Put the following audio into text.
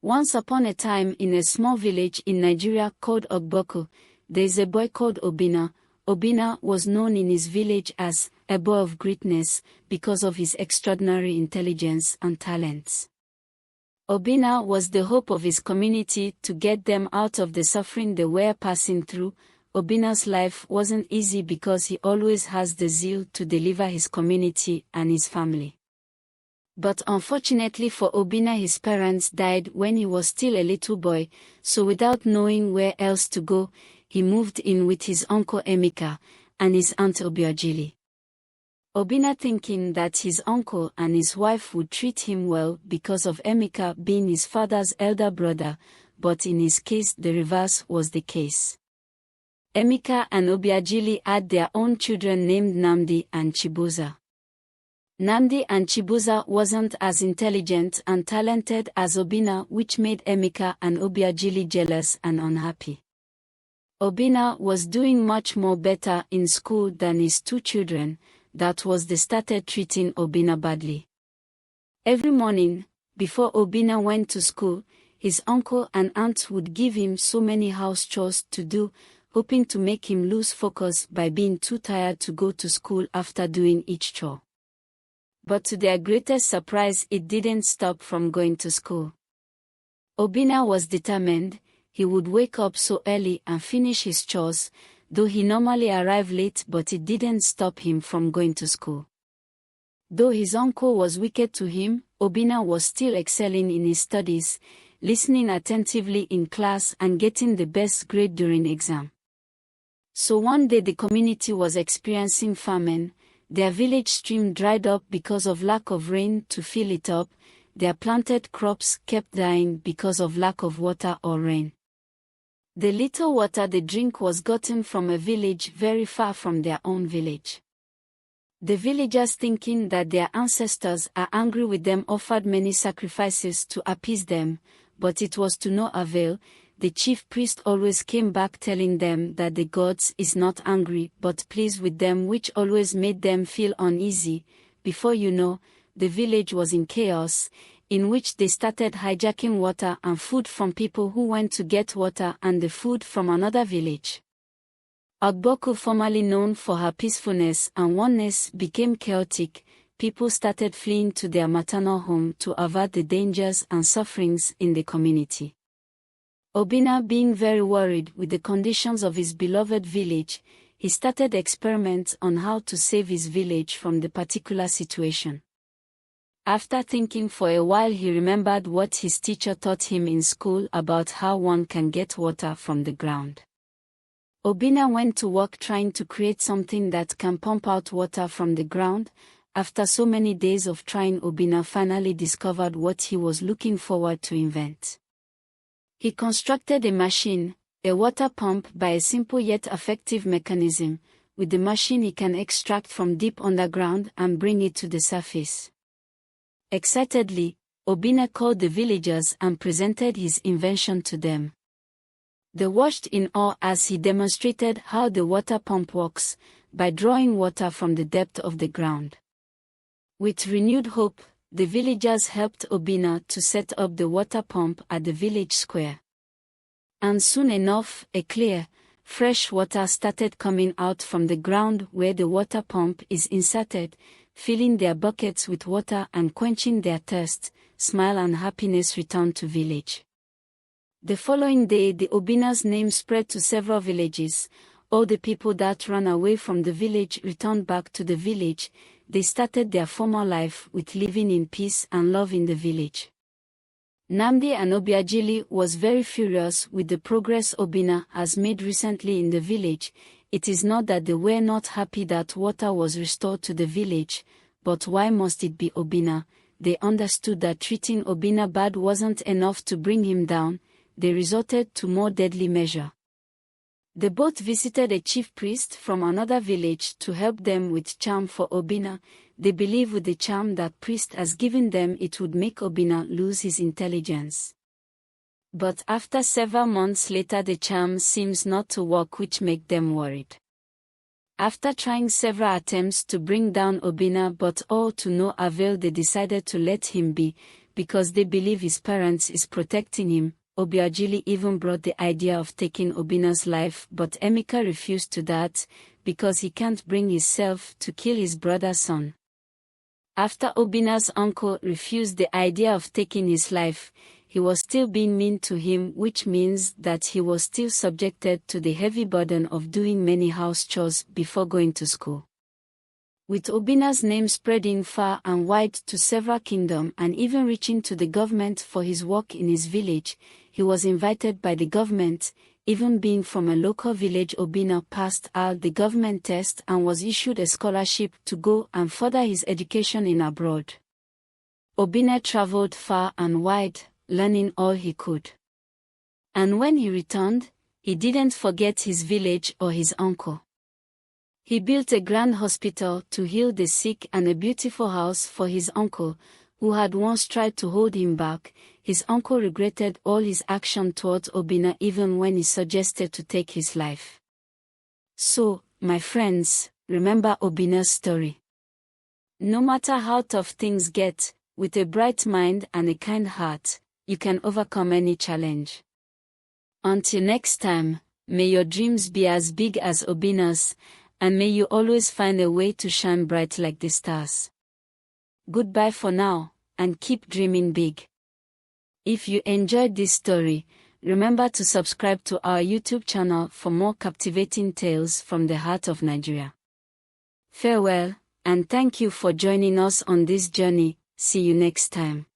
Once upon a time in a small village in Nigeria called Ogbaaku, there is a boy called Obinna. Obinna was known in his village as a boy of greatness because of his extraordinary intelligence and talents. Obinna was the hope of his community to get them out of the suffering they were passing through. Obinna's life wasn't easy because he always has the zeal to deliver his community and his family. But unfortunately for Obinna, his parents died when he was still a little boy, so without knowing where else to go, he moved in with his uncle Emeka and his aunt Obiajili. Obinna, thinking that his uncle and his wife would treat him well because of Emeka being his father's elder brother, but in his case the reverse was the case. Emeka and Obiajili had their own children named Nnamdi and Chibuza. Nnamdi and Chibuza wasn't as intelligent and talented as Obinna, which made Emeka and Obiajili jealous and unhappy. Obinna was doing much more better in school than his two children. That was they started treating Obinna badly. Every morning, before Obinna went to school, his uncle and aunt would give him so many house chores to do, hoping to make him lose focus by being too tired to go to school after doing each chore. But to their greatest surprise, it didn't stop from going to school. Obinna was determined. He would wake up so early and finish his chores, though he normally arrived late, but it didn't stop him from going to school. Though his uncle was wicked to him, Obinna was still excelling in his studies, listening attentively in class and getting the best grade during exam. So one day the community was experiencing famine. Their village stream dried up because of lack of rain to fill it up. Their planted crops kept dying because of lack of water or rain. The little water they drink was gotten from a village very far from their own village. The villagers, thinking that their ancestors are angry with them, offered many sacrifices to appease them, but it was to no avail. The chief priest always came back telling them that the gods is not angry but pleased with them, which always made them feel uneasy. Before you know, the village was in chaos, in which they started hijacking water and food from people who went to get water and the food from another village. Ogbaaku, formerly known for her peacefulness and oneness, became chaotic. People started fleeing to their maternal home to avert the dangers and sufferings in the community. Obinna, being very worried with the conditions of his beloved village, he started experiments on how to save his village from the particular situation. After thinking for a while, he remembered what his teacher taught him in school about how one can get water from the ground. Obinna went to work trying to create something that can pump out water from the ground. After so many days of trying, Obinna finally discovered what he was looking forward to invent. He constructed a machine, a water pump, by a simple yet effective mechanism. With the machine he can extract from deep underground and bring it to the surface. Excitedly, Obinna called the villagers and presented his invention to them. They watched in awe as he demonstrated how the water pump works, by drawing water from the depth of the ground. With renewed hope, the villagers helped Obinna to set up the water pump at the village square. And soon enough, a clear, fresh water started coming out from the ground where the water pump is inserted, filling their buckets with water and quenching their thirst. Smile and happiness returned to village. The following day, the Obinna's name spread to several villages. All the people that ran away from the village returned back to the village. They started their former life with living in peace and love in the village. Nnamdi and Obiajili was very furious with the progress Obinna has made recently in the village. It is not that they were not happy that water was restored to the village, but why must it be Obinna? They understood that treating Obinna bad wasn't enough to bring him down. They resorted to more deadly measure. They both visited a chief priest from another village to help them with charm for Obinna. They believe with the charm that priest has given them it would make Obinna lose his intelligence. But after several months later the charm seems not to work, which make them worried. After trying several attempts to bring down Obinna but all to no avail, they decided to let him be, because they believe his parents is protecting him. Obiageli even brought the idea of taking Obinna's life, but Emeka refused to that, because he can't bring himself to kill his brother's son. After Obinna's uncle refused the idea of taking his life, he was still being mean to him, which means that he was still subjected to the heavy burden of doing many house chores before going to school. With Obinna's name spreading far and wide to several kingdoms and even reaching to the government for his work in his village, he was invited by the government. Even being from a local village, Obinna passed out the government test and was issued a scholarship to go and further his education in abroad. Obinna traveled far and wide, learning all he could. And when he returned, he didn't forget his village or his uncle. He built a grand hospital to heal the sick and a beautiful house for his uncle, who had once tried to hold him back. His uncle regretted all his action towards Obinna even when he suggested to take his life. So, my friends, remember Obinna's story. No matter how tough things get, with a bright mind and a kind heart, you can overcome any challenge. Until next time, may your dreams be as big as Obinna's, and may you always find a way to shine bright like the stars. Goodbye for now, and keep dreaming big. If you enjoyed this story, remember to subscribe to our YouTube channel for more captivating tales from the heart of Nigeria. Farewell, and thank you for joining us on this journey. See you next time.